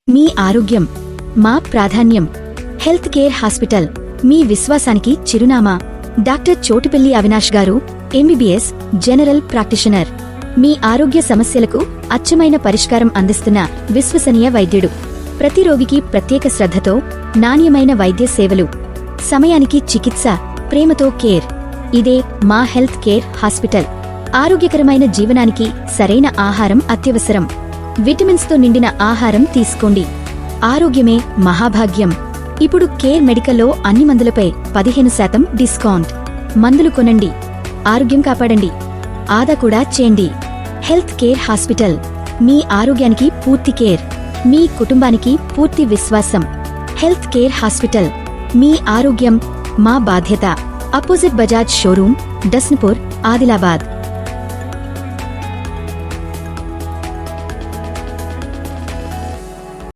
మీ ఆరోగ్యం మా ప్రాధాన్యం. హెల్త్ కేర్ హాస్పిటల్ మీ విశ్వాసానికి చిరునామా. డాక్టర్ చోటుపల్లి అవినాష్ గారు, ఎంబీబీఎస్, జనరల్ ప్రాక్టీషనర్. మీ ఆరోగ్య సమస్యలకు అచ్చమైన పరిష్కారం అందిస్తున్న విశ్వసనీయ వైద్యుడు. ప్రతి రోగికి ప్రత్యేక శ్రద్ధతో నాణ్యమైన వైద్య సేవలు, సమయానికి చికిత్స, ప్రేమతో కేర్. ఇదే మా హెల్త్ కేర్ హాస్పిటల్. ఆరోగ్యకరమైన జీవనానికి సరైన ఆహారం అత్యవసరం. విటమిన్స్తో నిండిన ఆహారం తీసుకోండి. ఆరోగ్యమే మహాభాగ్యం. ఇప్పుడు కేర్ మెడికల్లో అన్ని మందులపై 15% డిస్కౌంట్. మందులు కొనండి, ఆరోగ్యం కాపాడండి, ఆదా కూడా చేయండి. హెల్త్ కేర్ హాస్పిటల్ మీ ఆరోగ్యానికి పూర్తి కేర్, మీ కుటుంబానికి పూర్తి విశ్వాసం. హెల్త్ కేర్ హాస్పిటల్ మీ ఆరోగ్యం మా బాధ్యత. Opposite Bajaj showroom, Dasnapur, Adilabad.